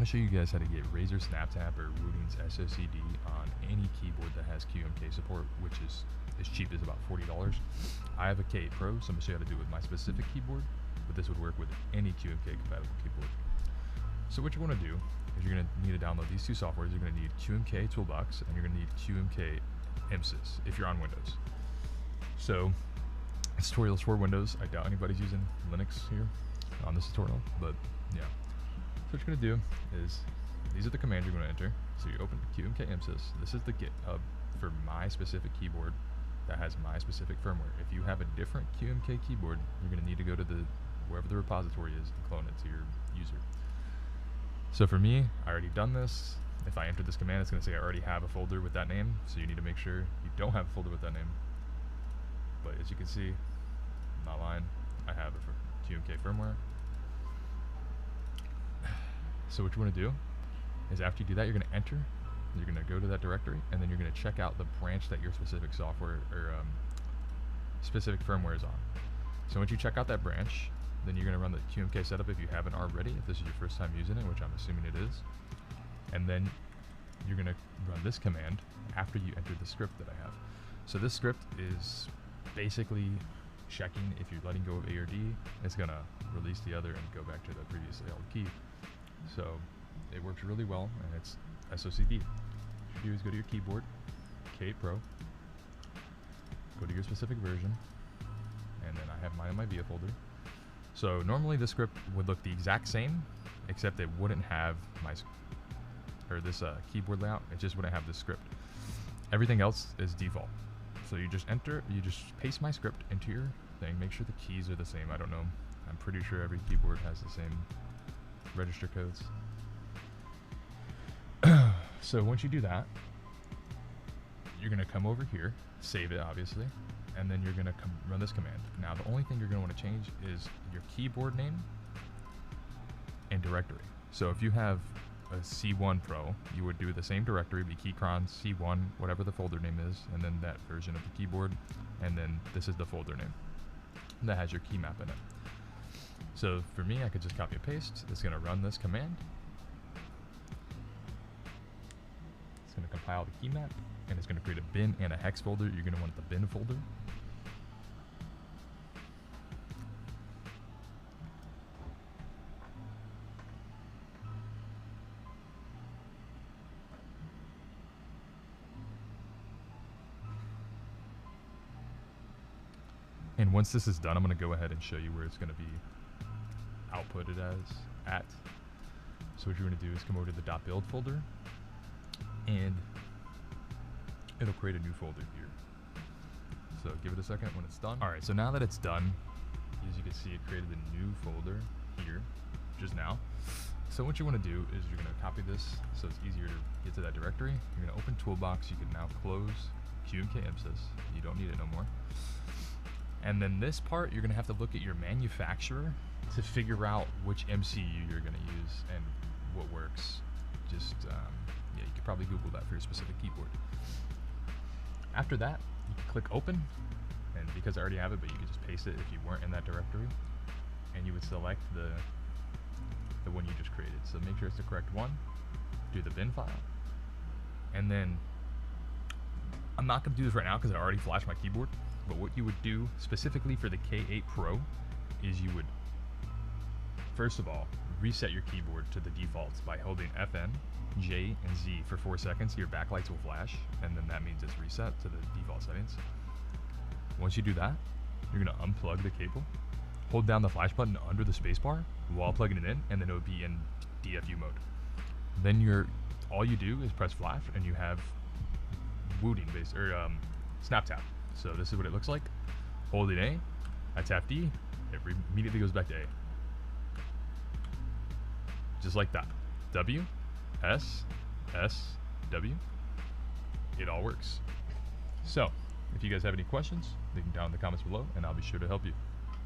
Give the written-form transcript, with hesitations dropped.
going to show you guys how to get Razer SnapTap or Wooding's SOCD on any keyboard that has QMK support, which is as cheap as about $40. I have a K8 Pro, so I'm going to show you how to do it with my specific keyboard, but this would work with any QMK compatible keyboard. So what you're going to do is you're going to need to download these two softwares. You're going to need QMK Toolbox and you're going to need QMK MSYS if you're on Windows. So this tutorial is for Windows. I doubt anybody's using Linux here on this tutorial, but yeah. So what you're going to do is, these are the commands you're going to enter. So you open QMK MSYS. This is the GitHub for my specific keyboard that has my specific firmware. If you have a different QMK keyboard, you're going to need to go to wherever the repository is and clone it to your user. So for me, I already done this. If I enter this command, it's going to say I already have a folder with that name, so you need to make sure you don't have a folder with that name. But as you can see, I'm not lying, I have it for QMK firmware. So what you want to do is after you do that, you're going to enter, you're going to go to that directory, and then you're going to check out the branch that your specific software or specific firmware is on. So once you check out that branch, then you're going to run the QMK setup if you haven't already, if this is your first time using it, which I'm assuming it is. And then you're going to run this command after you enter the script that I have. So this script is basically checking if you're letting go of A or D, it's going to release the other and go back to the previously held key. So it works really well, and it's SOCD. What you do is go to your keyboard, K8 Pro, go to your specific version, and then I have mine in my VIA folder. So normally this script would look the exact same, except it wouldn't have this keyboard layout. It just wouldn't have this script. Everything else is default. So you just paste my script into your thing. Make sure the keys are the same. I don't know. I'm pretty sure every keyboard has the same register codes. So once you do that, you're going to come over here, save it obviously, and then you're going to run this command. Now the only thing you're going to want to change is your keyboard name and directory. So if you have a C1 Pro, you would do the same directory, be keycron C1, whatever the folder name is, and then that version of the keyboard, and then this is the folder name that has your key map in it. So for me, I could just copy and paste. It's going to run this command. It's going to compile the key map, and it's going to create a bin and a hex folder. You're going to want the bin folder. And once this is done, I'm going to go ahead and show you where it's going to be outputted at. So what you're going to do is come over to the .build folder, and it'll create a new folder here. So give it a second when it's done. Alright, so now that it's done, as you can see, it created a new folder here, just now. So what you want to do is you're going to copy this so it's easier to get to that directory. You're going to open Toolbox. You can now close QMK MSYS. You don't need it no more. And then this part, you're going to have to look at your manufacturer to figure out which MCU you're going to use and what works. Just, yeah, you could probably Google that for your specific keyboard. After that, you can click open, and because I already have it, but you can just paste it if you weren't in that directory, and you would select the one you just created. So make sure it's the correct one, do the bin file, and then I'm not going to do this right now because I already flashed my keyboard. But what you would do specifically for the K8 Pro is you would, first of all, reset your keyboard to the defaults by holding FN, J, and Z for 4 seconds. Your backlights will flash, and then that means it's reset to the default settings. Once you do that, you're going to unplug the cable, hold down the flash button under the spacebar while plugging it in, and then it will be in DFU mode. Then all you do is press flash, and you have SnapTap. So this is what it looks like. Holding A, I tap D, it immediately goes back to A. Just like that. W, S, S, W. It all works. So, if you guys have any questions, leave them down in the comments below, and I'll be sure to help you.